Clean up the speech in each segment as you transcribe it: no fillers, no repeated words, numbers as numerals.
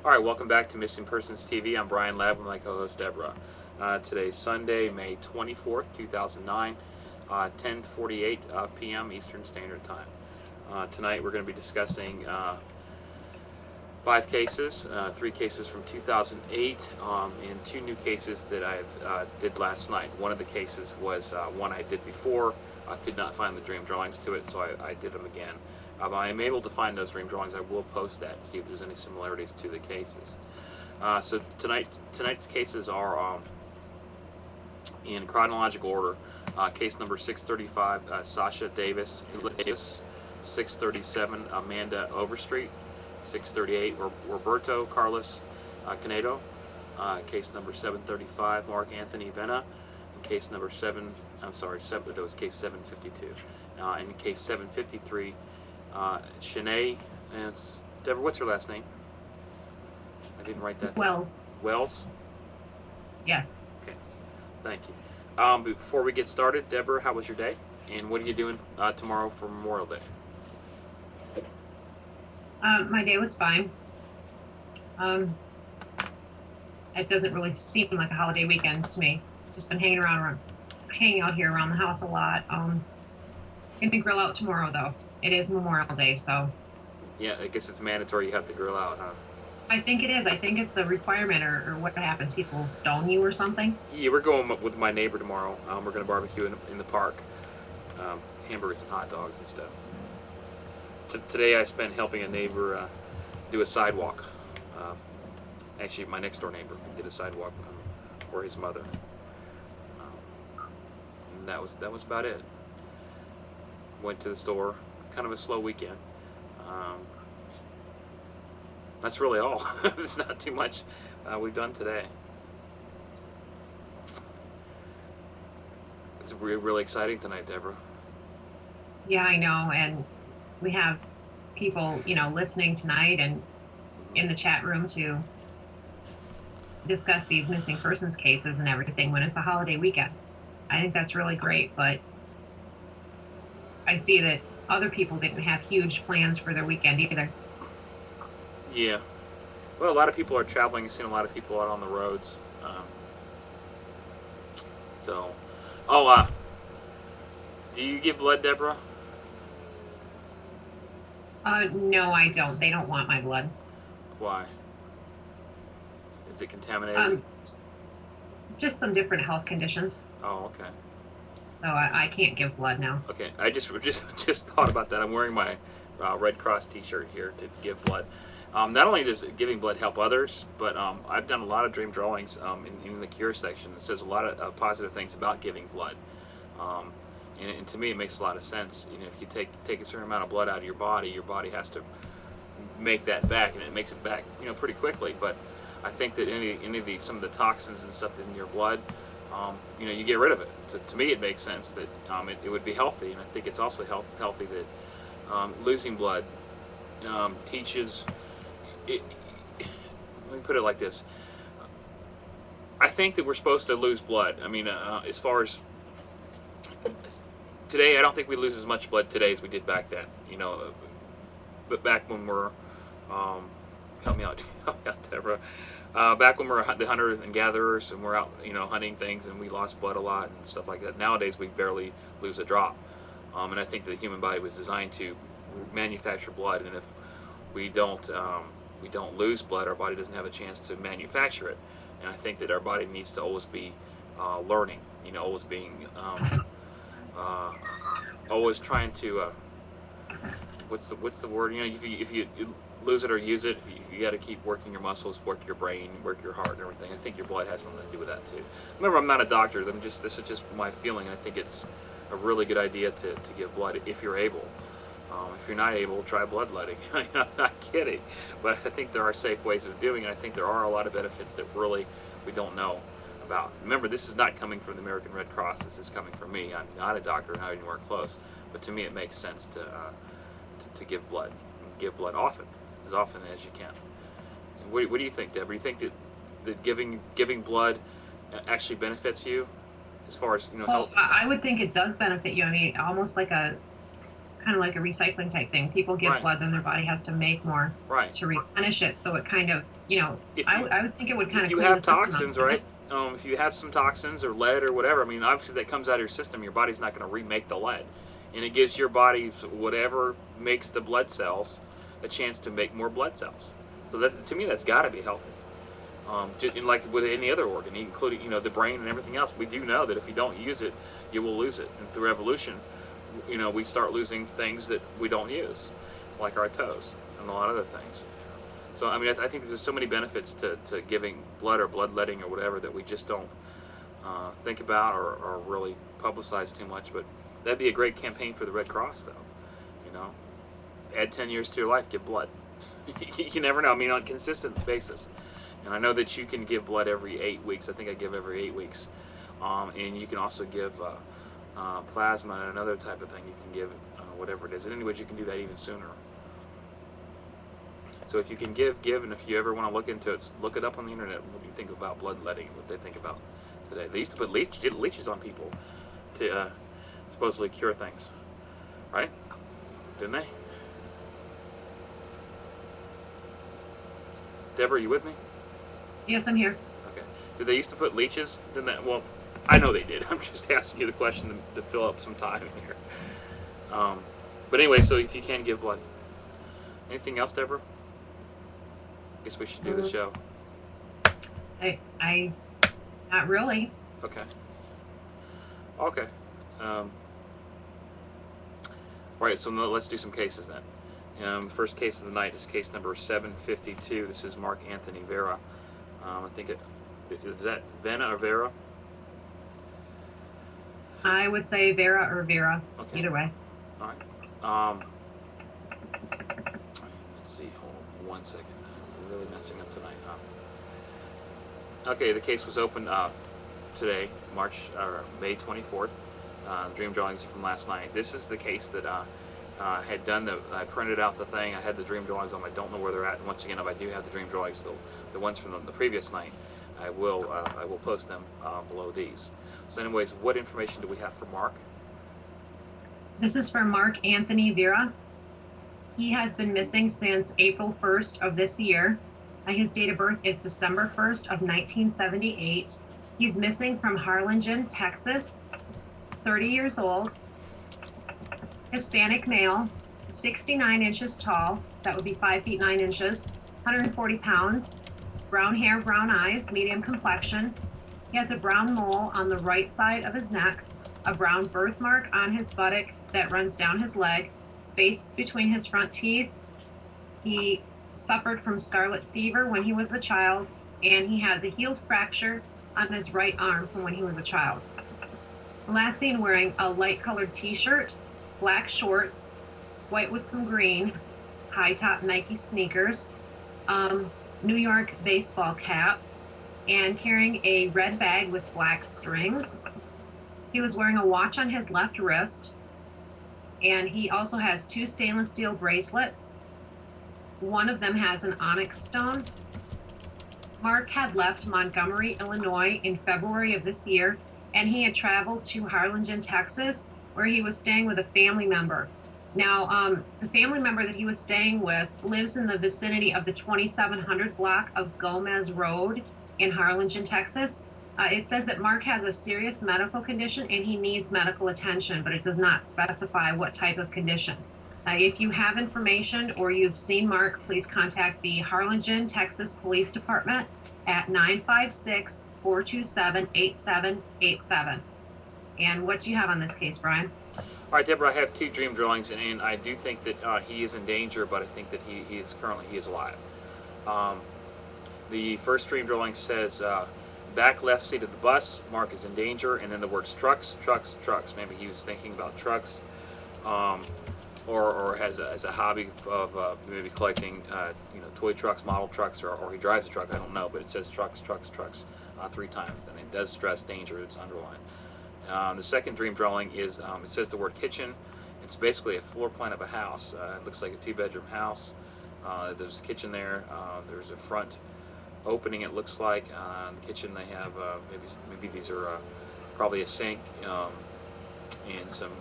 All right, welcome back to Missing Persons TV. I'm Brian Labb with my co-host Deborah. Today's Sunday, May 24th, 2009, 10:48 p.m. Eastern Standard Time. Tonight we're going to be discussing 5 cases, 3 cases from 2008, and 2 new cases that I did last night. One of the cases was one I did before. I could not find the dream drawings to it, so I did them again. If I am able to find those dream drawings, I will post that and see if there's any similarities to the cases. So tonight's cases are in chronological order. Case number 635, Sasha Davis. 637, Amanda Overstreet. 638, Roberto Carlos Canedo. Case number 735, Mark Anthony Vera. And case number that was case 752. And case 753, Shanae, and Deborah, what's her last name? I didn't write that. Wells. Wells? Yes. Okay, thank you. Before we get started, Deborah, how was your day? And what are you doing tomorrow for Memorial Day? My day was fine. It doesn't really seem like a holiday weekend to me. Just been hanging out here around the house a lot. Gonna grill out tomorrow though. It is Memorial Day, so. Yeah, I guess it's mandatory you have to grill out, huh? I think it is. I think it's a requirement, or what happens? People stone you or something? Yeah, we're going with my neighbor tomorrow. We're going to barbecue in the park. Hamburgers and hot dogs and stuff. Today I spent helping a neighbor do a sidewalk. Actually, my next door neighbor did a sidewalk for his mother. And that was about it. Went to the store. Kind of a slow weekend. That's really all. It's not too much we've done today. It's really exciting tonight, Deborah. Yeah, I know, and we have people, listening tonight and in the chat room to discuss these missing persons cases and everything when it's a holiday weekend. I think that's really great, but I see that other people didn't have huge plans for their weekend either. Yeah. Well, a lot of people are traveling. I've seen a lot of people out on the roads. Do you give blood, Deborah? No, I don't. They don't want my blood. Why? Is it contaminated? Just some different health conditions. Oh, okay. So I can't give blood now. Okay, I just thought about that. I'm wearing my Red Cross T-shirt here to give blood. Not only does giving blood help others, but I've done a lot of dream drawings in the cure section that says a lot of positive things about giving blood. And to me, it makes a lot of sense. If you take a certain amount of blood out of your body has to make that back, and it makes it back, pretty quickly. But I think that some of the toxins and stuff that's in your blood, you get rid of it. To me, it makes sense that it would be healthy, and I think it's also healthy that losing blood teaches. Let me put it like this. I think that we're supposed to lose blood. I mean, as far as today, I don't think we lose as much blood today as we did back then. But back when we're help me out, Deborah. Back when we're the hunters and gatherers, and we're out, hunting things, and we lost blood a lot and stuff like that. Nowadays, we barely lose a drop. And I think the human body was designed to manufacture blood, and if we don't lose blood, our body doesn't have a chance to manufacture it. And I think that our body needs to always be learning, always being, always trying to, what's the word? If you lose it or use it, you got to keep working your muscles, work your brain, work your heart and everything. I think your blood has something to do with that too. Remember, I'm not a doctor. This is just my feeling, and I think it's a really good idea to give blood if you're able. If you're not able, try bloodletting. I'm not kidding, but I think there are safe ways of doing it. I think there are a lot of benefits that really we don't know about. Remember, this is not coming from the American Red Cross. This is coming from me. I'm not a doctor, not anywhere close, but to me it makes sense to give blood. Give blood often as you can. What do you think, Deb? Do you think that giving blood actually benefits you as far as Well, I would think it does benefit you. I mean, almost like kind kind of like a recycling type thing. People give Right. blood, then their body has to make more Right. to replenish it. So it kind of, you know, If you I would think it would kind if of you clean the have system up. toxins, right? If you have some toxins or lead or whatever, I mean, obviously that comes out of your system. Your body's not going to remake the lead, and it gives your body whatever makes the blood cells a chance to make more blood cells. So that, to me, that's got to be healthy. And like with any other organ, including the brain and everything else, we do know that if you don't use it, you will lose it. And through evolution, we start losing things that we don't use, like our toes and a lot of other things. So I mean, I think there's so many benefits to giving blood or bloodletting or whatever that we just don't think about or really publicize too much. But that'd be a great campaign for the Red Cross, though. Add 10 years to your life, give blood. You never know. I mean, on a consistent basis. And I know that you can give blood every 8 weeks. I think I give every 8 weeks. And you can also give plasma and another type of thing. You can give whatever it is. And anyways, you can do that even sooner. So if you can give, and if you ever want to look into it, look it up on the internet. What do you think about bloodletting? What they think about today? They used to put leeches on people to supposedly cure things, right? Didn't they? Deborah, you with me? Yes, I'm here. Okay. Did they used to put leeches? Didn't that? Well, I know they did. I'm just asking you the question to fill up some time here. But anyway, so if you can give blood. Anything else, Deborah? Guess we should do the show. I not really. Okay. Okay. Right, so let's do some cases then. First case of the night is case number 752. This is Mark Anthony Vera. I think is that Vena or Vera? I would say Vera or Vera. Okay. Either way. All right. Let's see. Hold on 1 second. We're really messing up tonight, huh? Okay, the case was opened today, May 24th. Dream drawings from last night. This is the case that had done I printed out the thing. I had the dream drawings on. I don't know where they're at. And once again, if I do have the dream drawings, the ones from the previous night, I will post them below these. So, anyways, what information do we have for Mark? This is for Mark Anthony Vera. He has been missing since April 1st of this year. His date of birth is December 1st of 1978. He's missing from Harlingen, Texas. 30 years old, Hispanic male, 69 inches tall, that would be 5 feet 9 inches, 140 pounds, brown hair, brown eyes, medium complexion. He has a brown mole on the right side of his neck, a brown birthmark on his buttock that runs down his leg, space between his front teeth. He suffered from scarlet fever when he was a child, and he has a healed fracture on his right arm from when he was a child. Last seen wearing a light colored t-shirt, black shorts, white with some green, high top Nike sneakers, New York baseball cap, and carrying a red bag with black strings. He was wearing a watch on his left wrist, and he also has 2 stainless steel bracelets. One of them has an onyx stone. Mark had left Montgomery, Illinois in February of this year, and he had traveled to Harlingen, Texas, where he was staying with a family member. Now, the family member that he was staying with lives in the vicinity of the 2700 block of Gomez Road in Harlingen, Texas. It says that Mark has a serious medical condition and he needs medical attention, but it does not specify what type of condition. If you have information or you've seen Mark, please contact the Harlingen, Texas Police Department at 956-427-8787. And what do you have on this case, Brian? All right, Deborah, I have 2 dream drawings, and I do think that he is in danger, but I think that he is alive. The first dream drawing says, back left seat of the bus, Mark is in danger, and then the words trucks, trucks, trucks. Maybe he was thinking about trucks, or has a hobby of maybe collecting toy trucks, model trucks, or he drives a truck. I don't know, but it says trucks, trucks, trucks 3 times, and it does stress danger. It's underlined. The second dream drawing is it says the word kitchen. It's basically a floor plan of a house. It looks like a 2-bedroom house. There's a kitchen there. There's a front opening. It looks like in the kitchen they have maybe these are probably a sink and some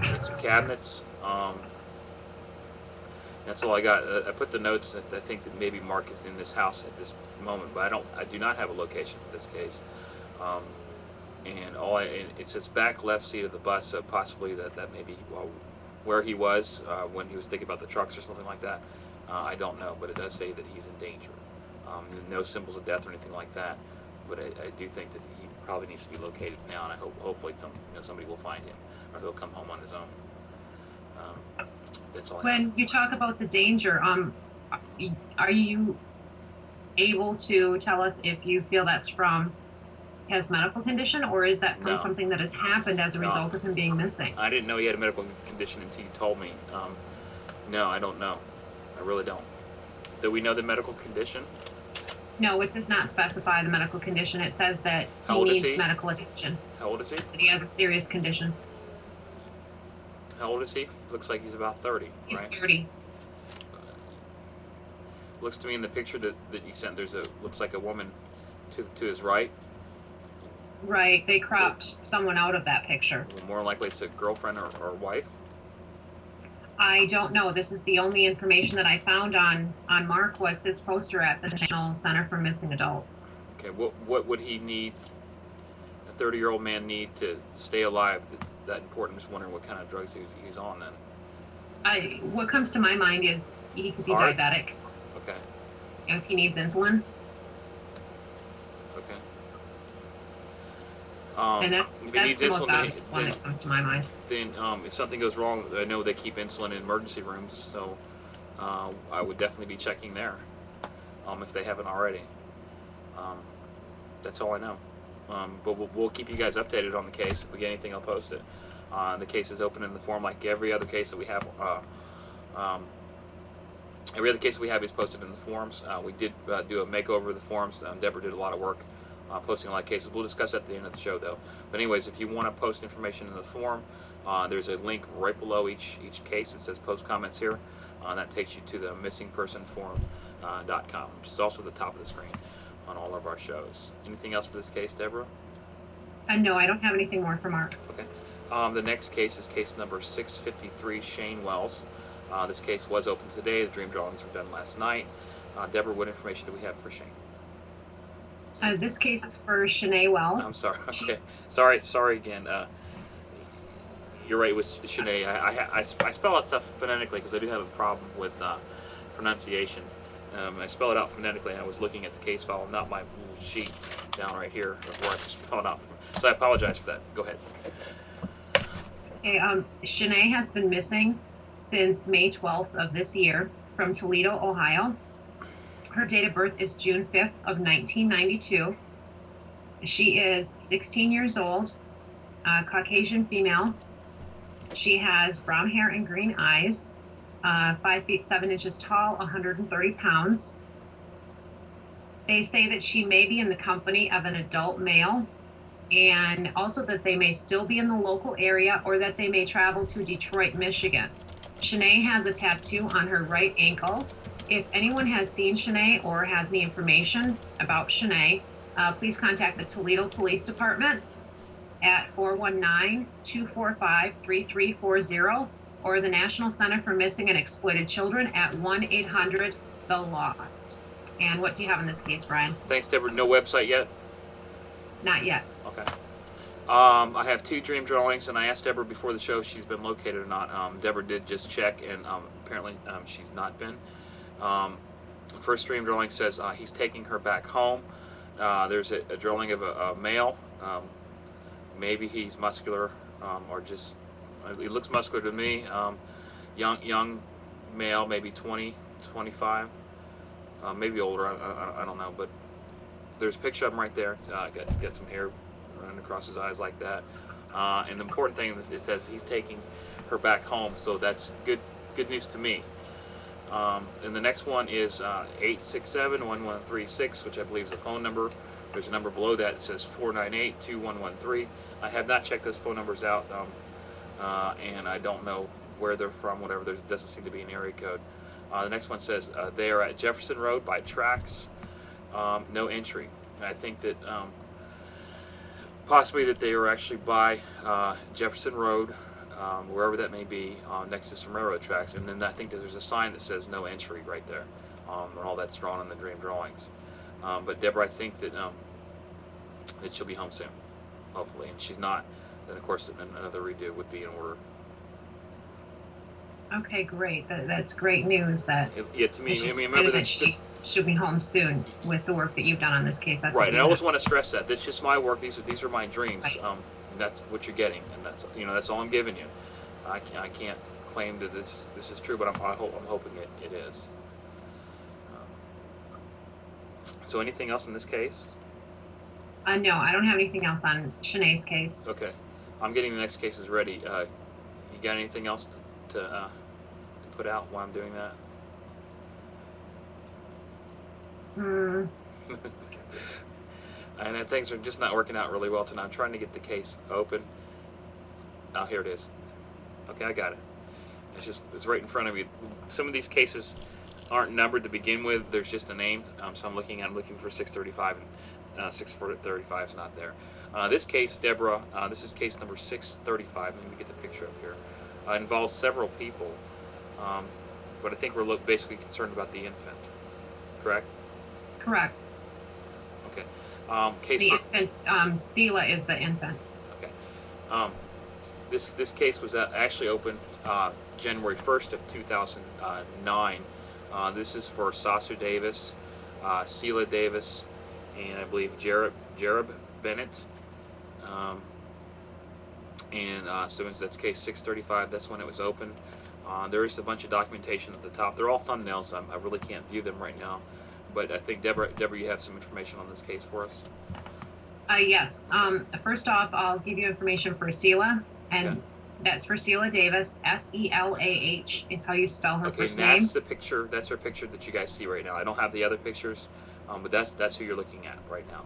Got some cabinets. That's all I got. I put the notes. I think that maybe Mark is in this house at this moment, but I do not have a location for this case. Um, and it says back left seat of the bus, so possibly that may be where he was when he was thinking about the trucks or something like that. I don't know, but it does say that he's in danger. No symbols of death or anything like that, but I do think that he probably needs to be located now, and I hope hopefully somebody will find him, or he'll come home on his own. That's all I have. When you talk about the danger, are you able to tell us if you feel that's from his medical condition, or is that from No. something that has happened as a No. result of him being missing? I didn't know he had a medical condition until you told me. No, I don't know. I really don't. Do we know the medical condition? No, it does not specify the medical condition. It says that How he old is needs he? medical attention, How old is he? that he has a serious condition. How old is he? Looks like he's about 30, He's right? 30. Looks to me in the picture that you sent, looks like a woman to his right. Right, they cropped someone out of that picture. More likely it's a girlfriend or wife. I don't know. This is the only information that I found on Mark was his poster at the National Center for Missing Adults. Okay, what would he need? A 30-year-old man need to stay alive? That's that important. I'm just wondering what kind of drugs he's on then. What comes to my mind is he could be Heart? diabetic Okay. if he needs insulin, Okay. and that's if he needs the most insulin, obvious one that comes to my mind. then if something goes wrong, I know they keep insulin in emergency rooms, so I would definitely be checking there if they haven't already. That's all I know. But we'll keep you guys updated on the case. If we get anything, I'll post it. The case is open in the form like every other case that we have. Every other case we have is posted in the forums. We did do a makeover of the forums. Deborah did a lot of work posting a lot of cases. We'll discuss that at the end of the show, though. But anyways, if you want to post information in the forum, there's a link right below each case. It says post comments here. That takes you to the missingpersonforum.com, which is also at the top of the screen on all of our shows. Anything else for this case, Deborah? No, I don't have anything more for Mark. Okay. The next case is case number 653, Shane Wells. This case was open today. The dream drawings were done last night. Deborah, what information do we have for Shane? This case is for Shanae Wells. I'm sorry. Okay. She's- Sorry again. You're right. It was Shanae. I spell out stuff phonetically because I do have a problem with pronunciation. I spell it out phonetically, and I was looking at the case file, not my little sheet down right here where I spell it out. So I apologize for that. Go ahead. Okay, Shanae has been missing since May 12th of this year from Toledo, Ohio. Her date of birth is June 5th of 1992. She is 16 years old, Caucasian female. She has brown hair and green eyes, 5 feet 7 inches tall, 130 pounds. They say that she may be in the company of an adult male, and also that they may still be in the local area or that they may travel to Detroit, Michigan. Shanae has a tattoo on her right ankle. If anyone has seen Shanae or has any information about Shanae, please contact the Toledo Police Department at 419-245-3340 or the National Center for Missing and Exploited Children at 1-800-THE-LOST. And what do you have in this case, Brian? Thanks, Deborah. No website yet? Not yet. Okay. I have 2 dream drawings, and I asked Deborah before the show if she's been located or not. Deborah did just check, and apparently she's not been. The first dream drawing says he's taking her back home. There's a drawing of a male. Maybe he's muscular, or just he looks muscular to me. Young male, maybe 20, 25, maybe older. I don't know, but there's a picture of him right there. Got some hair running across his eyes like that. And the important thing is it says he's taking her back home, so that's good news to me. And the next one is 867-1136, which I believe is a phone number. There's a number below that. It says 498-2113. I have not checked those phone numbers out, and I don't know where they're from, whatever. There doesn't seem to be an area code. The next one says they are at Jefferson Road by tracks, no entry. I think that possibly that they were actually by Jefferson Road, wherever that may be, next to some railroad tracks. And then I think that there's a sign that says no entry right there, and all that's drawn on the dream drawings. But Deborah, I think that that she'll be home soon, hopefully. And she's not, then of course another redo would be in order. Okay, great. That's great news. Yeah, to me, I mean, remember that she'll be home soon with the work that you've done on this case. That's right. And I always want to stress that that's just my work. These are my dreams. Right. That's what you're getting, and that's all I'm giving you. I can't claim that this is true, but I'm hoping it is. So anything else in this case? No, I don't have anything else on Shanae's case. Okay, I'm getting the next cases ready. You got anything else to put out while I'm doing that? And things are just not working out really well tonight. I'm trying to get the case open. Oh, here it is. Okay, I got it. It's right in front of you. Some of these cases aren't numbered to begin with. There's just a name. So I'm looking for 635, and 635 is not there. This case, Deborah, this is case number 635. Let me get the picture up here. Involves several people, but I think we're basically concerned about the infant. Correct? Correct. Okay. The infant, Selah is the infant. Okay. This case was actually opened January 1st of 2009. This is for Sasha Davis, Selah Davis, and I believe Jarib Bennett. So that's case 635. That's when it was opened. There is a bunch of documentation at the top. They're all thumbnails. I really can't view them right now. But I think, Deborah, you have some information on this case for us? Yes. First off, I'll give you information for Selah, and okay. That's for Selah Davis. Selah is how you spell her first name. Okay, that's the picture. That's her picture that you guys see right now. I don't have the other pictures, but that's who you're looking at right now.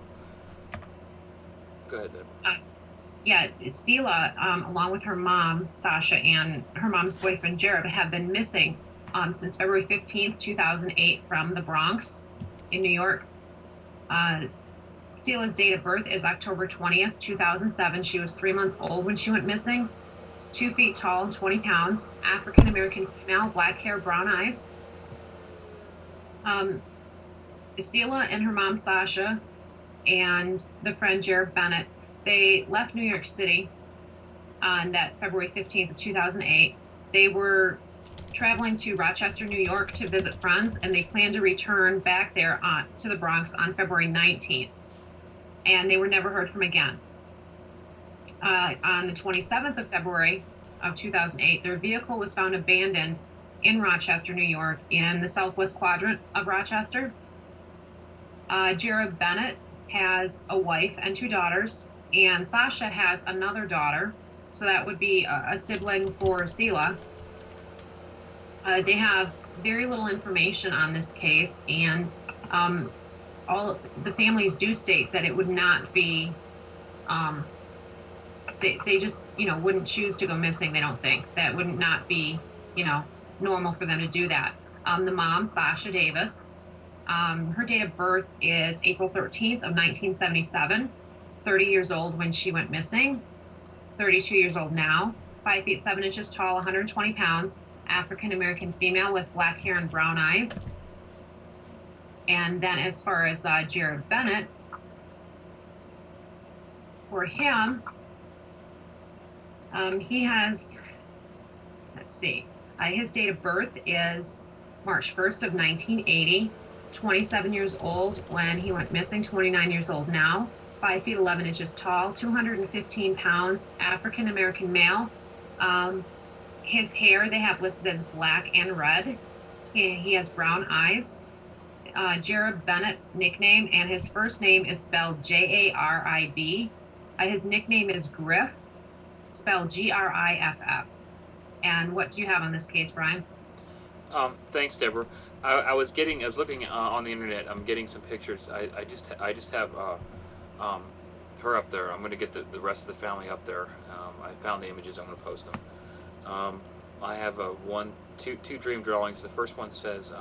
Go ahead, Deborah. Yeah, Selah, along with her mom, Sasha, and her mom's boyfriend, Jarib, have been missing since February 15th, 2008 from the Bronx in New York. Selah's date of birth is October 20th, 2007. She was 3 months old when she went missing. 2 feet tall and 20 pounds. African-American female, black hair, brown eyes. Selah and her mom, Sasha, and the friend, Jarib Bennett, they left New York City on that February 15th of 2008. They were traveling to Rochester, New York to visit friends, and they planned to return back there to the Bronx on February 19th. And they were never heard from again. On the 27th of February of 2008, their vehicle was found abandoned in Rochester, New York, in the southwest quadrant of Rochester. Jarib Bennett has a wife and 2 daughters, and Sasha has another daughter, so that would be a sibling for Selah. They have very little information on this case, and all the families do state that it would not be, they just, wouldn't choose to go missing, they don't think. That would not be, normal for them to do that. The mom, Sasha Davis, her date of birth is April 13th of 1977, 30 years old when she went missing, 32 years old now, 5 feet 7 inches tall, 120 pounds, African-American female with black hair and brown eyes. And then as far as Jarib Bennett, for him, he has, his date of birth is March 1st of 1980, 27 years old when he went missing, 29 years old now, 5 feet 11 inches tall, 215 pounds, African-American male. His hair they have listed as black and red. He has brown eyes. Jarib Bennett's nickname, and his first name is spelled Jarib. His nickname is Griff, spelled Griff. And what do you have on this case, Brian? Thanks, Deborah. I was looking on the internet. I'm getting some pictures. I just have her up there. I'm going to get the rest of the family up there. I found the images. I'm going to post them. I have two dream drawings. The first one says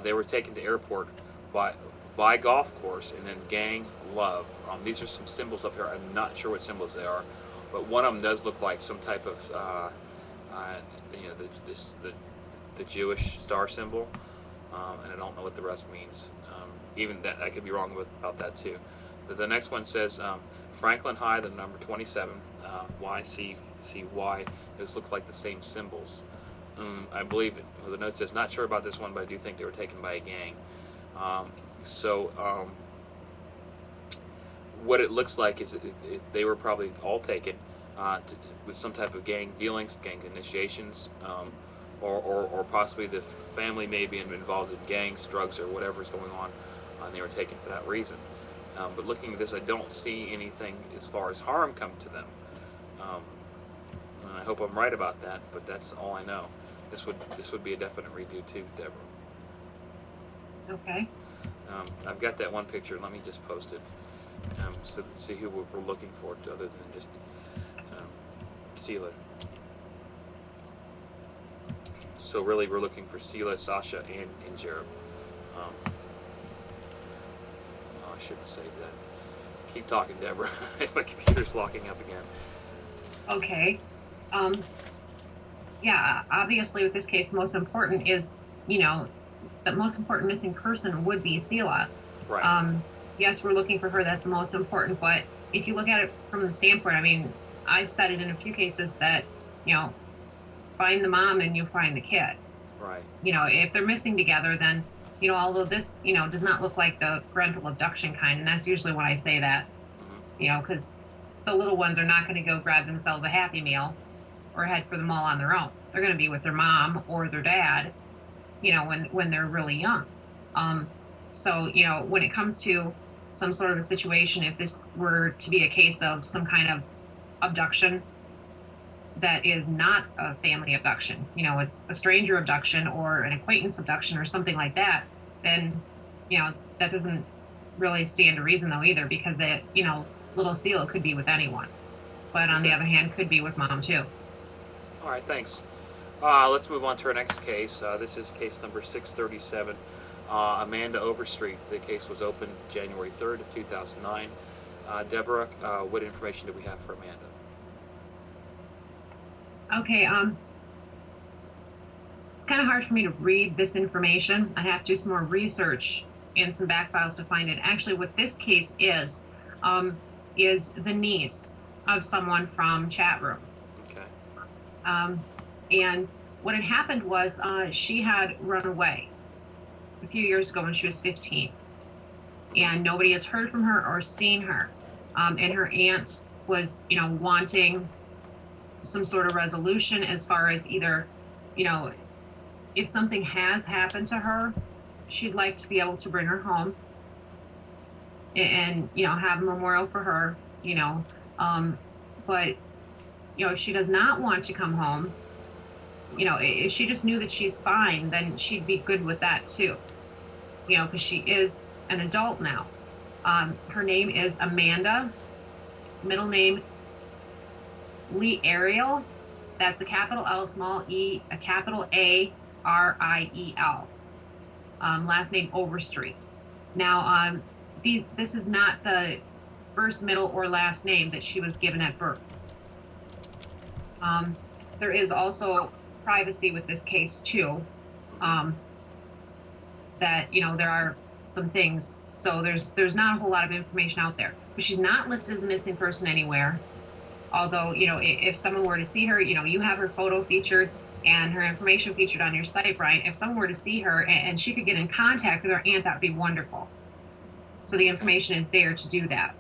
they were taken to airport by golf course, and then gang love. These are some symbols up here. I'm not sure what symbols they are. but one of them does look like some type of you know, the Jewish star symbol, and I don't know what the rest means. Even that, I could be wrong about that too. The next one says Franklin High, the number 27, YCCY. Those look like the same symbols. I believe the note says, not sure about this one, but I do think they were taken by a gang. What it looks like is they were probably all taken with some type of gang dealings, gang initiations, or possibly the family may be involved in gangs, drugs, or whatever's going on, and they were taken for that reason. But looking at this, I don't see anything as far as harm come to them. And I hope I'm right about that, but that's all I know. This would be a definite redo too, Deborah. Okay. I've got that one picture. Let me just post it, so to see who we're looking for, other than just Selah. So really, we're looking for Selah, Sasha, and Jarib. Oh, I shouldn't have saved that. Keep talking, Deborah. My computer's locking up again. Okay. Yeah, obviously with this case, the most important is, you know, the most important missing person would be Selah. Right. Yes, we're looking for her. That's the most important. But if you look at it from the standpoint, I mean, I've said it in a few cases that, you know, find the mom and you find the kid. Right. You know, if they're missing together, then, you know, although this, you know, does not look like the parental abduction kind, and that's usually when I say that, you know, because the little ones are not going to go grab themselves a Happy Meal or head for the mall on their own. They're going to be with their mom or their dad, you know, when they're really young. So, you know, when it comes to some sort of a situation, if this were to be a case of some kind of abduction that is not a family abduction, you know, it's a stranger abduction or an acquaintance abduction or something like that, then, you know, that doesn't really stand to reason though either, because that, you know, little Selah could be with anyone, but on the other hand, could be with mom too. All right, thanks. Let's move on to our next case. This is case number 637. Amanda Overstreet. The case was opened January 3rd of 2009. Deborah, what information do we have for Amanda? Okay, it's kind of hard for me to read this information. I have to do some more research and some back files to find it. Actually, what this case is the niece of someone from chat room. Okay. And what had happened was she had run away a few years ago when she was 15, and nobody has heard from her or seen her. And her aunt was, you know, wanting some sort of resolution as far as either, you know, if something has happened to her, she'd like to be able to bring her home and, you know, have a memorial for her, you know, but, you know, if she does not want to come home, you know, if she just knew that she's fine, then she'd be good with that too, you know, because she is an adult now. Her name is Amanda, middle name Lee Ariel. That's a capital L, small e, a capital A, R-I-E-L. Last name Overstreet. Now, this is not the first, middle, or last name that she was given at birth. There is also privacy with this case too. That, you know, there are some things, so there's not a whole lot of information out there. But she's not listed as a missing person anywhere. Although, you know, if someone were to see her, you know, you have her photo featured and her information featured on your site, Brian. If someone were to see her and she could get in contact with her aunt, that would be wonderful. So the information is there to do that.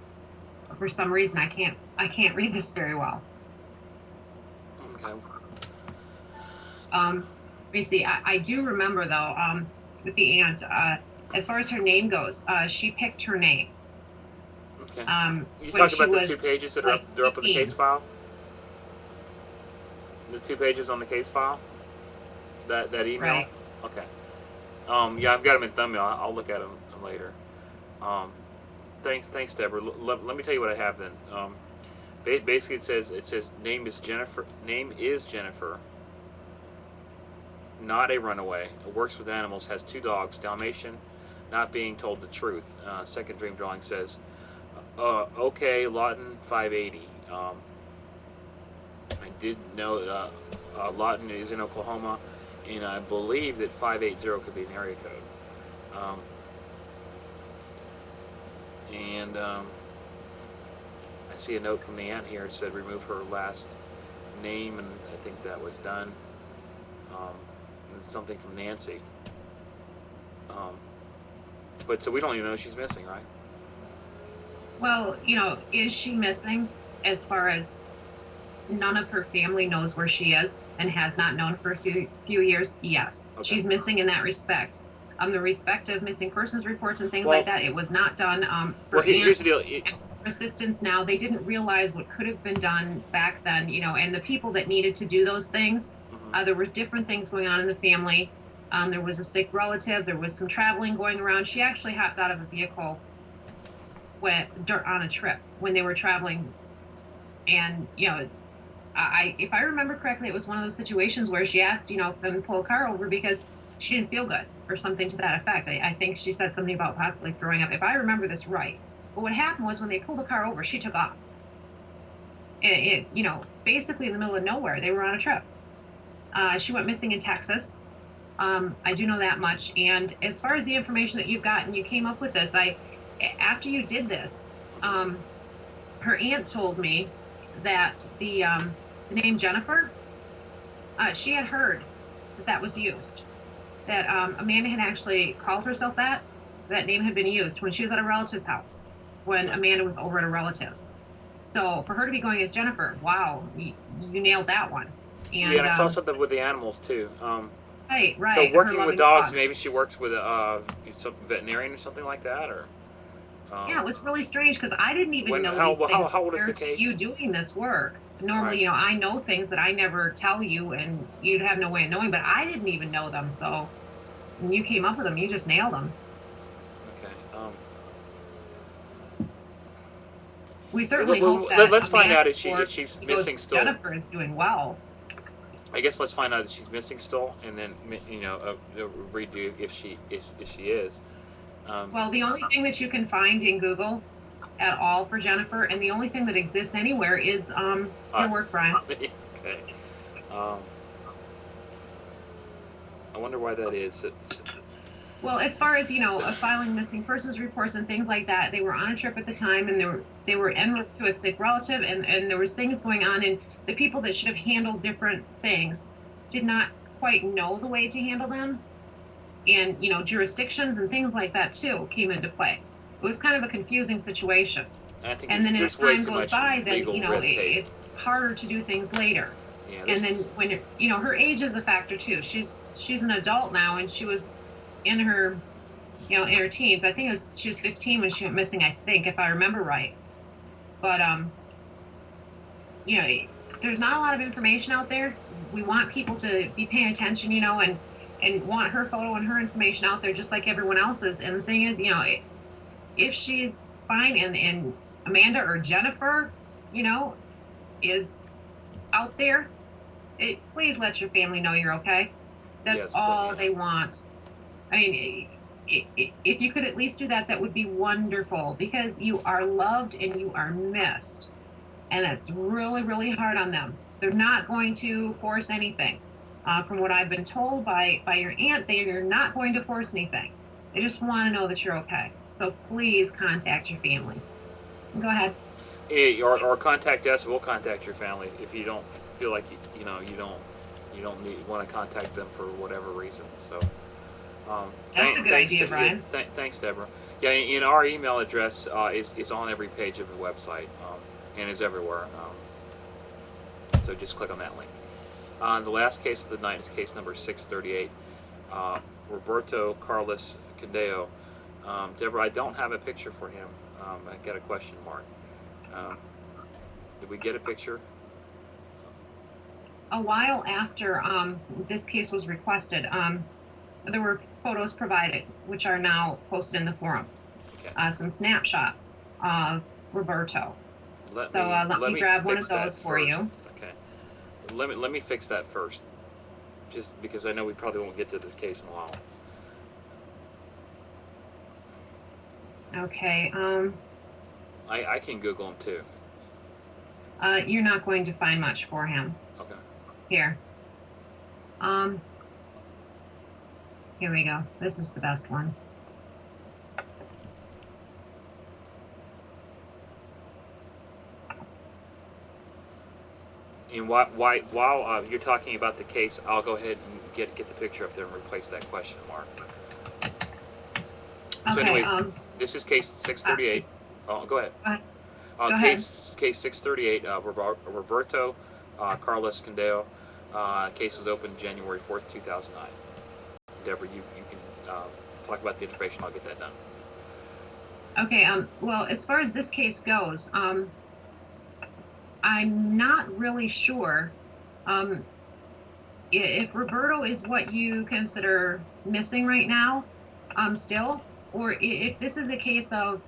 But for some reason, I can't read this very well. Okay. Let me see. I do remember though, with the aunt, as far as her name goes, she picked her name. Okay. You talk about the 2 pages that are like up, they're up in the case file? The 2 pages on the case file? That email? Right. Okay. Yeah, I've got them in thumbnail. I'll look at them later. Thanks, Deborah. Let me tell you what I have then. Basically, it says name is Jennifer. Not a runaway. Works with animals. Has 2 dogs. Dalmatian. Not being told the truth. Second dream drawing says, okay, Lawton 580. did know Lawton is in Oklahoma, and I believe that 580 could be an area code. I see a note from the aunt here. It said remove her last name, and I think that was done. And something from Nancy. But so we don't even know she's missing, right? Well, is she missing? As far as none of her family knows where she is and has not known for a few years, yes. Okay. She's missing in that respect. The respect of missing persons reports and things like that, it was not done. Here's the deal. Assistance now, they didn't realize what could have been done back then, and the people that needed to do those things, there were different things going on in the family. There was a sick relative. There was some traveling going around. She actually hopped out of a vehicle on a trip when they were traveling. And, if I remember correctly, it was one of those situations where she asked, them to pull a car over because she didn't feel good or something to that effect. I think she said something about possibly throwing up, if I remember this right. But what happened was when they pulled the car over, she took off. Basically in the middle of nowhere. They were on a trip. She went missing in Texas. I do know that much. And as far as the information that you've gotten, you came up with this. After you did this, her aunt told me that the name Jennifer, she had heard that was used. That Amanda had actually called herself that. That name had been used when she was at a relative's house, when Amanda was over at a relative's. So for her to be going as Jennifer, wow, you nailed that one. And, and I saw something with the animals too. Right. So working with dogs, maybe she works with some veterinarian or something like that, or. Yeah, it was really strange because I didn't even know these things. How old is the case? You doing this work. Normally, I know things that I never tell you, and you'd have no way of knowing. But I didn't even know them. So when you came up with them, you just nailed them. Okay. We certainly hope that. Let's find out if she's missing still. Jennifer is doing well. I guess let's find out if she's missing still, and then redo if she is. Well, the only thing that you can find in Google at all for Jennifer, and the only thing that exists anywhere is your work, Brian. Okay. I wonder why that is. Well, as far as filing missing persons reports and things like that, they were on a trip at the time, and they were en route to a sick relative, and there was things going on, and the people that should have handled different things did not quite know the way to handle them. And, jurisdictions and things like that, too, came into play. It was kind of a confusing situation. And then as time goes by, then, it's harder to do things later. Yeah, and then when, her age is a factor, too. She's an adult now, and she was in her, in her teens. I think she was 15 when she went missing, I think, if I remember right. But, there's not a lot of information out there. We want people to be paying attention, and want her photo and her information out there just like everyone else's. And the thing is, if she's fine and Amanda or Jennifer, is out there, please let your family know you're okay. That's all they want. I mean, if you could at least do that, that would be wonderful, because you are loved and you are missed. And that's really, really hard on them. They're not going to force anything. From what I've been told by your aunt, they are not going to force anything. They just want to know that you're okay. So please contact your family. Go ahead. Yeah, or contact us. We'll contact your family if you don't feel like you don't want to contact them for whatever reason. So that's a good idea, Brian. Thanks, Deborah. Yeah, and our email address is on every page of the website and is everywhere. So just click on that link. The last case of the night is case number 638, Roberto Carlos Canedo. Deborah, I don't have a picture for him. I got a question mark. Did we get a picture? A while after this case was requested, there were photos provided, which are now posted in the forum. Okay. Some snapshots of Roberto. Let me grab one of those for you. Let me fix that first, just because I know we probably won't get to this case in a while. Okay. I can Google him too. You're not going to find much for him. Okay. Here. Here we go. This is the best one. And while you're talking about the case, I'll go ahead and get the picture up there and replace that question mark. So, Okay. anyways, this is case 638. Oh, go ahead. Go Case 638. Roberto Carlos Canedo. Case was opened January 4th, 2009. Deborah, you can talk about the information. I'll get that done. Okay. Well, as far as this case goes, I'm not really sure if Roberto is what you consider missing right now, still, or if this is a case of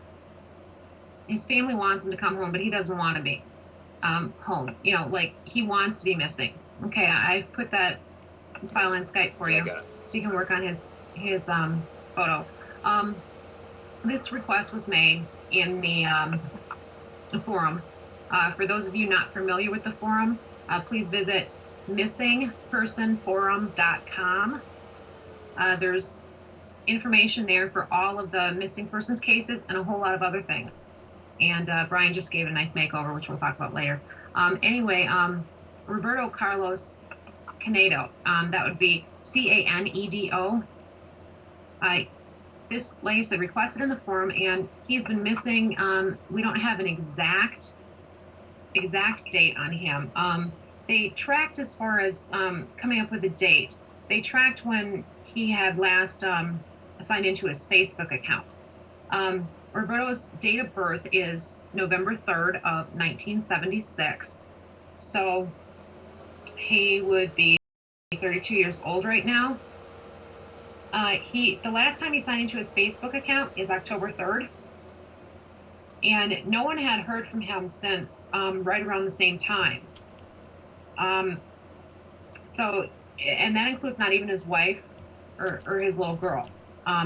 his family wants him to come home, but he doesn't want to be home. You know, like he wants to be missing. Okay, I put that file on Skype for you, so you can work on his photo. This request was made in the forum. For those of you not familiar with the forum, please visit missingpersonforum.com. There's information there for all of the missing persons cases and a whole lot of other things. And Brian just gave a nice makeover, which we'll talk about later. Anyway, Roberto Carlos Canedo, that would be Canedo. This, like I said, requested in the forum, and he's been missing. We don't have an exact date on him. They tracked as far as coming up with a date. They tracked when he had last signed into his Facebook account. Roberto's date of birth is November 3rd of 1976. So he would be 32 years old right now. The last time he signed into his Facebook account is October 3rd. And no one had heard from him since right around the same time. So, and that includes not even his wife or his little girl,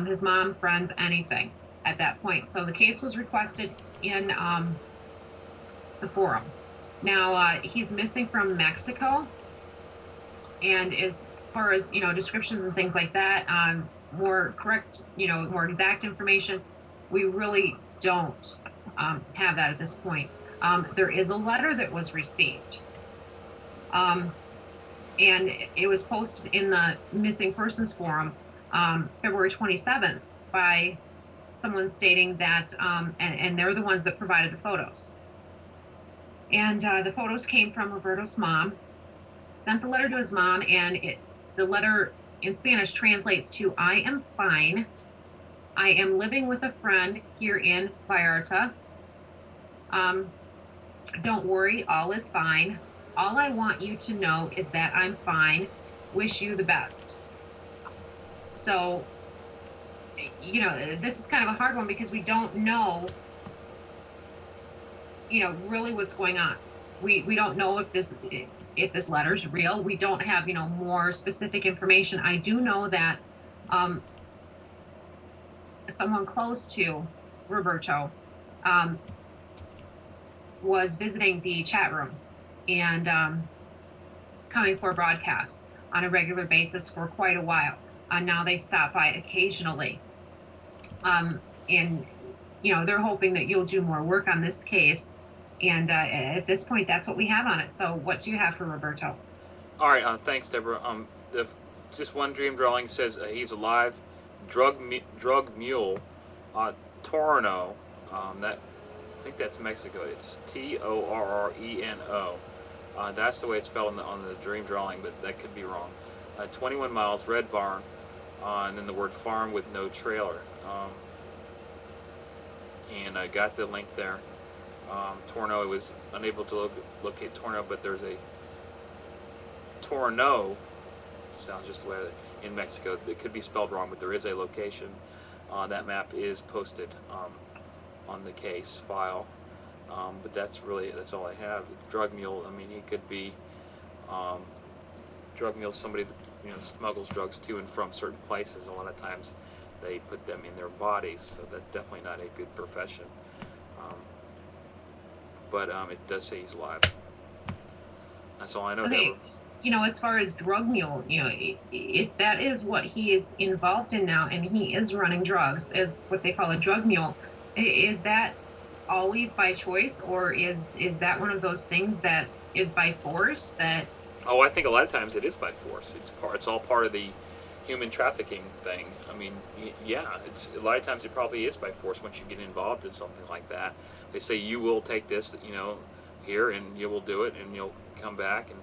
his mom, friends, anything at that point. So the case was requested in the forum. Now, he's missing from Mexico, and as far as, descriptions and things like that, more correct, more exact information, we really don't have that at this point. There is a letter that was received, and it was posted in the Missing Persons Forum February 27th by someone stating that, and they're the ones that provided the photos. And the photos came from Roberto's mom, sent the letter to his mom, and the letter in Spanish translates to, "I am fine. I am living with a friend here in Vallarta. Don't worry, all is fine. All I want you to know is that I'm fine. Wish you the best." So, this is kind of a hard one because we don't know, really what's going on. We don't know if this letter's real. We don't have, more specific information. I do know that someone close to Roberto was visiting the chat room and coming for broadcasts on a regular basis for quite a while. Now they stop by occasionally. And, they're hoping that you'll do more work on this case. And at this point, that's what we have on it. So what do you have for Roberto? All right, thanks, Deborah. Just one dream drawing says he's alive. Drug mule, Torno. I think that's Mexico. It's Torreno. That's the way it's spelled on the dream drawing, but that could be wrong. 21 miles, red barn, and then the word farm with no trailer. And I got the link there. Torno, I was unable to locate Torno, but there's a Torno, sounds just the way in Mexico. It could be spelled wrong, but there is a location. That map is posted on the case file. But that's all I have. Drug mule, I mean, he could be drug mule, somebody that smuggles drugs to and from certain places. A lot of times they put them in their bodies, so that's definitely not a good profession. But it does say he's alive. That's all I know, Okay, Deborah. as far as drug mule, if that is what he is involved in now, and he is running drugs as what they call a drug mule, is that always by choice, or is that one of those things that is by force? That Oh, I think a lot of times it is by force. It's all part of the human trafficking thing. I mean, yeah, it's a lot of times it probably is by force once you get involved in something like that. They say you will take this, here, and you will do it, and you'll come back, and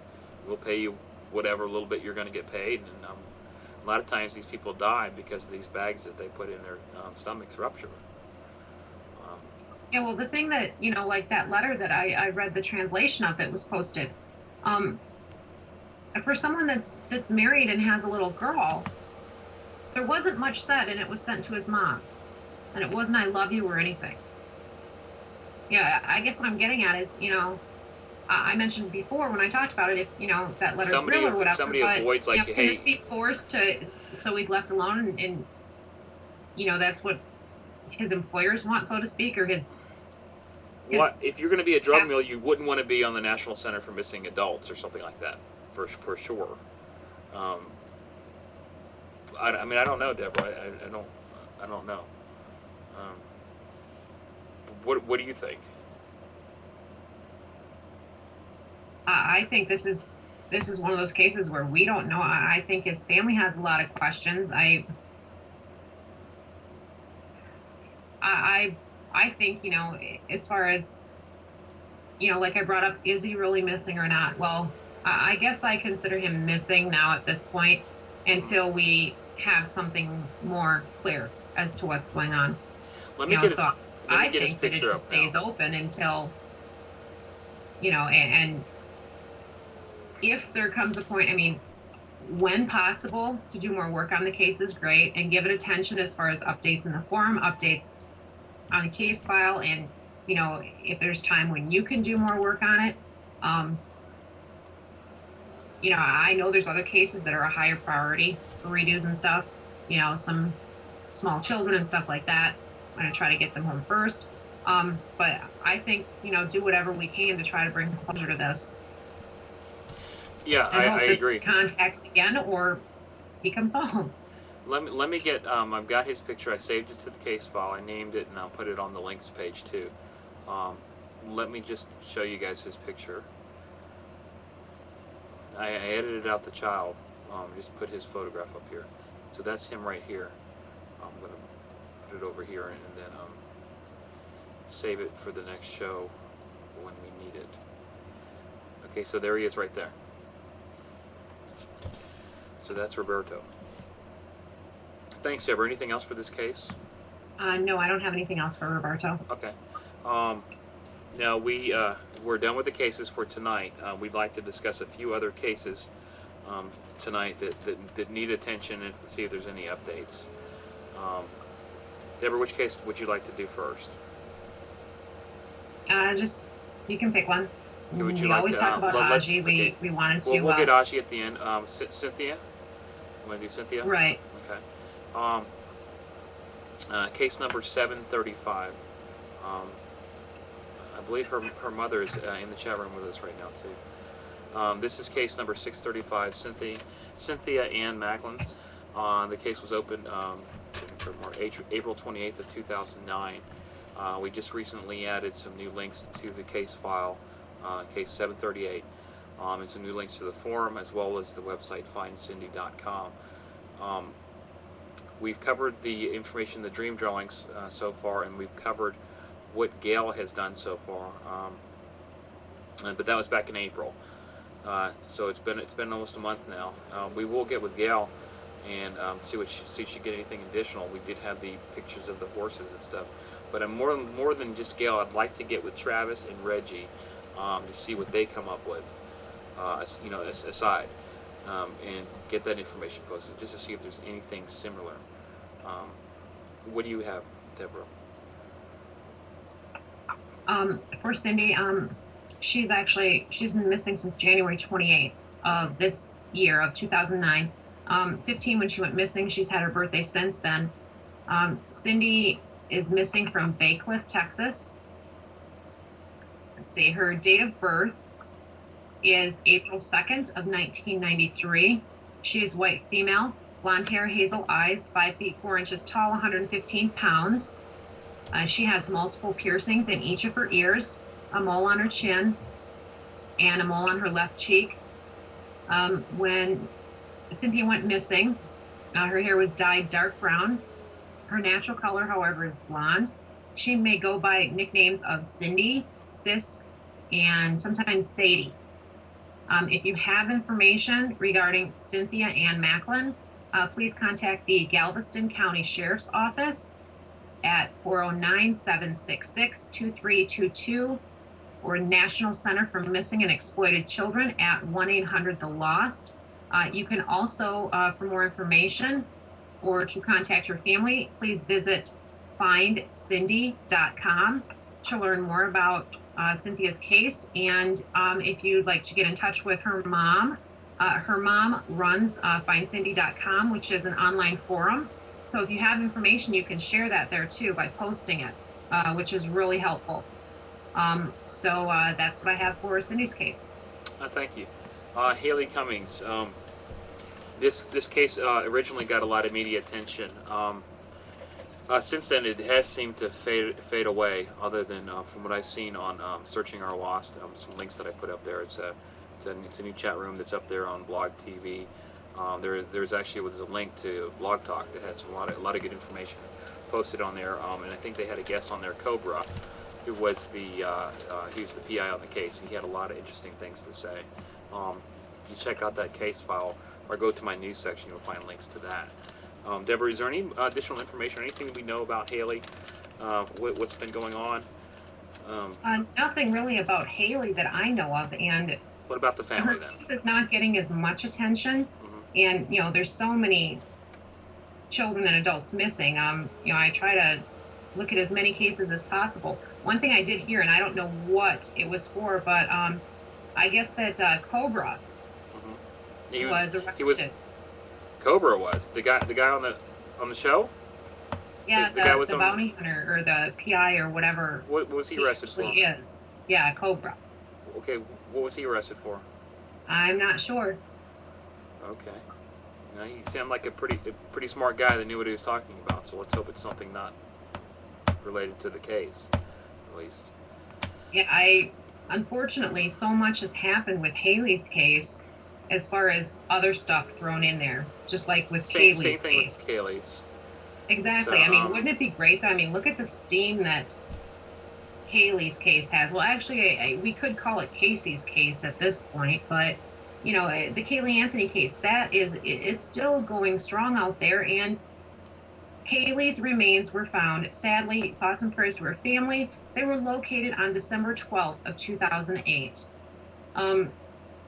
we'll pay you whatever little bit you're going to get paid. And a lot of times these people die because of these bags that they put in their stomachs rupture. Um, yeah. Well, the thing that like that letter that I read the translation of it was posted. Um, for someone that's married and has a little girl, there wasn't much said, and it was sent to his mom, and it wasn't "I love you" or anything. Yeah, I guess what I'm getting at is, I mentioned before when I talked about it, if that letter's real or whatever, somebody but avoids like, can this hey, be forced to so he's left alone, and that's what his employers want, so to speak, or what his if you're going to be a drug mule? You captors? wouldn't want to be on the National Center for Missing Adults or something like that, for sure. Um, I mean, I don't know, Deborah. I don't know. Um, what do you think? I think this is one of those cases where we don't know. I think his family has a lot of questions. I I think as far as like I brought up, is he really missing or not? Well, I guess I consider him missing now at this point Hmm. until we have something more clear as to what's going on. Let me get his So let me I get his think that it picture up just now. stays open until, and if there comes a point, I mean, when possible, to do more work on the case is great, and give it attention as far as updates in the forum, updates on the case file, and if there's time when you can do more work on it. um I know there's other cases that are a higher priority for redos and stuff, some small children and stuff like that. I'm going to try to get them home first. But I think, do whatever we can to try to bring closure to this, Yeah, and I hope that agree. he contacts again or he comes home. Let me get. I've got his picture. I saved it to the case file. I named it, and I'll put it on the links page too. Um, Let me just show you guys his picture. I edited out the child. Just put his photograph up here. So that's him right here. I'm gonna put it over here, and then save it for the next show when we need it. Okay, so there he is right there. So that's Roberto. Thanks, Deborah. Anything else for this case? No, I don't have anything else for Roberto. Okay. Um, Now we're done with the cases for tonight. We'd like to discuss a few other cases tonight that need attention and see if there's any updates. Um, Deborah, which case would you like to do first? Just you can pick one. Okay, would you We like always to? talk about Let's. Aji. Okay. We wanted Well, to. we'll get Ashi at the end. Cynthia. You want to do Cynthia? Right. Okay. Um, Case number 735. I believe her mother is in the chat room with us right now too. This is case number 635. Cynthia Ann Macklin. The case was opened from April 28th of 2009. We just recently added some new links to the case file, case 738, and some new links to the forum as well as the website findcindy.com. We've covered the information, the dream drawings so far, and we've covered what Gail has done so far. But that was back in April, so it's been almost a month now. We will get with Gail and see if she get anything additional. We did have the pictures of the horses and stuff, but I'm more than just Gail. I'd like to get with Travis and Reggie to see what they come up with, aside, and get that information posted just to see if there's anything similar. What do you have, Deborah? For Cindy, she's been missing since January 28th of this year of 2009. 15 when she went missing. She's had her birthday since then. Cindy is missing from Bay Cliff, Texas. Let's see, her date of birth is April 2nd of 1993. She is white female, blonde hair, hazel eyes, 5 feet 4 inches tall, 115 pounds. She has multiple piercings in each of her ears, a mole on her chin, and a mole on her left cheek. When Cynthia went missing, her hair was dyed dark brown. Her natural color, however, is blonde. She may go by nicknames of Cindy, Sis, and sometimes Sadie. If you have information regarding Cynthia Ann Macklin, please contact the Galveston County Sheriff's Office at 409-766-2322 or National Center for Missing and Exploited Children at 1-800-THE-LOST. You can also, for more information or to contact your family, please visit findcindy.com to learn more about Cynthia's case. And if you'd like to get in touch with her mom runs findcindy.com, which is an online forum. So if you have information, you can share that there too by posting it, which is really helpful. So that's what I have for Cindy's case. Thank you. Haley Cummings. This case originally got a lot of media attention. Since then, it has seemed to fade away, other than from what I've seen on Searching Our Lost, some links that I put up there. It's a new chat room that's up there on Blog TV. There's actually was a link to Blog Talk that had a lot of good information posted on there, and I think they had a guest on there, Cobra, who was he was the PI on the case, and he had a lot of interesting things to say. If you check out that case file or go to my news section, you'll find links to that. Deborah, is there any additional information or anything we know about Haley? What's been going on? Nothing really about Haley that I know of, and what about the family her then? case is not getting as much attention. And there's so many children and adults missing. I try to look at as many cases as possible. One thing I did hear, and I don't know what it was for, but I guess that Cobra was arrested. Cobra was the guy on the show. Yeah, the guy was the bounty hunter or the PI or whatever. What was he arrested for? He is. Yeah, Cobra. Okay, what was he arrested for? I'm not sure. Okay. He sounded like a pretty smart guy that knew what he was talking about. So let's hope it's something not related to the case, at least. Yeah, unfortunately, so much has happened with Haley's case, as far as other stuff thrown in there, just like with Kaylee's case. Same thing with Kaylee's. Exactly. So, wouldn't it be great? Look at the steam that Kaylee's case has. Well, actually, we could call it Casey's case at this point, but the Kaylee Anthony case, it's still going strong out there, and Kaylee's remains were found. Sadly, thoughts and prayers to her family. They were located on December 12th of 2008.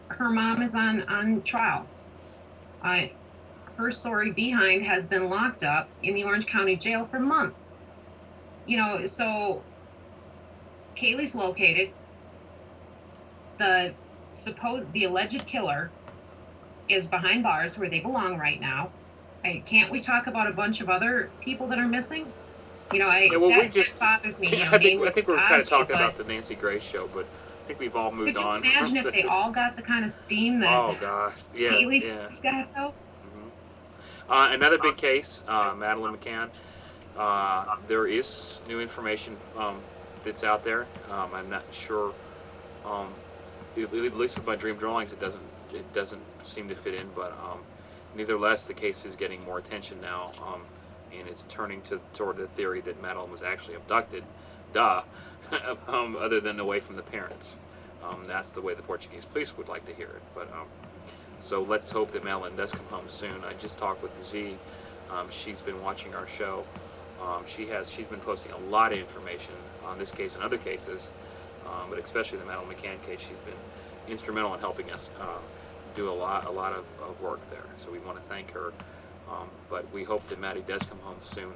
Her mom is on trial. Her sorry behind has been locked up in the Orange County Jail for months. So Kaylee's located. The alleged killer is behind bars where they belong right now. Can't we talk about a bunch of other people that are missing? That bothers me. I think we're kind of talking about the Nancy Grace show, but I think we've all moved on. Could you imagine if they all got the kind of steam that Kaylee's got, though? Another big case, Madeline McCann. There is new information that's out there. I'm not sure. At least with my dream drawings, it doesn't seem to fit in. But nevertheless, the case is getting more attention now, and it's turning toward the theory that Madeline was actually abducted. Other than away from the parents. That's the way the Portuguese police would like to hear it. But so let's hope that Madeline does come home soon. I just talked with Z. She's been watching our show. She's been posting a lot of information on this case and other cases, but especially the Madeline McCann case. She's been instrumental in helping us do a lot of work there. So we want to thank her. But we hope that Maddie does come home soon.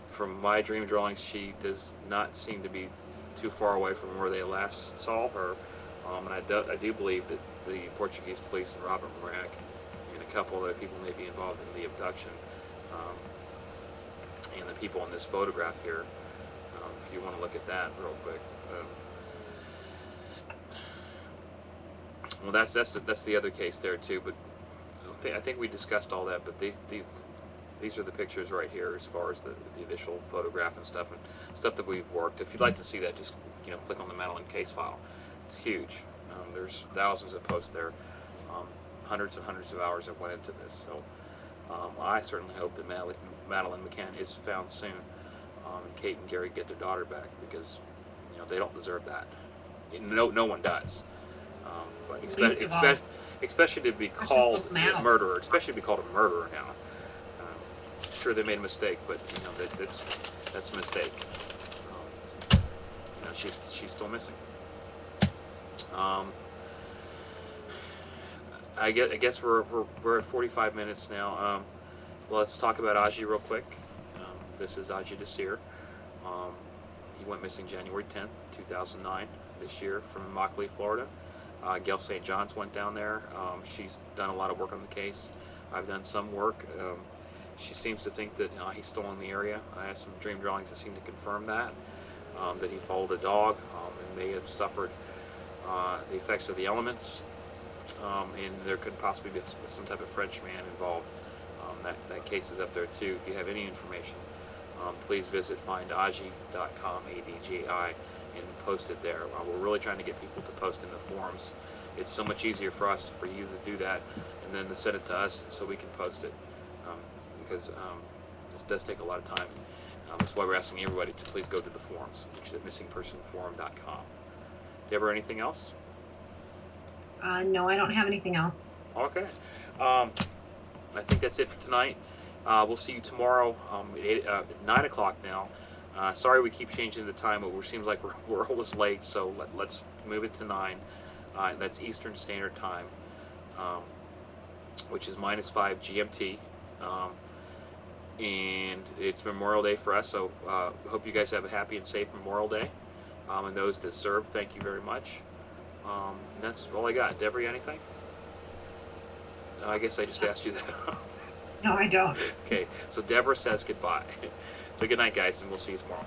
From my dream drawings, she does not seem to be too far away from where they last saw her. And I do believe that the Portuguese police and Robert Morak and a couple other people may be involved in the abduction. And the people in this photograph here, if you want to look at that real quick. Well, that's the other case there too. But I think we discussed all that. But these are the pictures right here, as far as the initial photograph and stuff that we've worked. If you'd like to see that, just click on the Madeline case file. It's huge. There's thousands of posts there. Hundreds and hundreds of hours that went into this. So I certainly hope that Madeline McCann is found soon, and Kate and Gary get their daughter back, because they don't deserve that. No one does. But especially to be called a murderer, especially to be called a murderer now. Sure, they made a mistake, but that's a mistake. She's still missing. I guess we're at 45 minutes now. Let's talk about Aji real quick. This is Aji Desir. He went missing January 10th, 2009, this year, from Immokalee, Florida. Gail St. John's went down there. She's done a lot of work on the case. I've done some work. She seems to think that he's still in the area. I have some dream drawings that seem to confirm that he followed a dog and may have suffered the effects of the elements, and there could possibly be some type of French man involved. That case is up there too. If you have any information, please visit findaji.com, ADGI, and post it there. We're really trying to get people to post in the forums. It's so much easier for you to do that, and then to send it to us so we can post it, because this does take a lot of time. That's why we're asking everybody to please go to the forums, which is at missingpersonforum.com. Deborah, anything else? No, I don't have anything else. Okay. I think that's it for tonight. We'll see you tomorrow at 9 o'clock now. Sorry we keep changing the time, but it seems like we're always late, so let's move it to 9. That's Eastern Standard Time, which is -5 GMT. And it's Memorial Day for us, so hope you guys have a happy and safe Memorial Day. And those that serve, thank you very much. And that's all I got. Deborah, anything? I guess I just asked you that. No, I don't. Okay, so Deborah says goodbye. So good night, guys, and we'll see you tomorrow.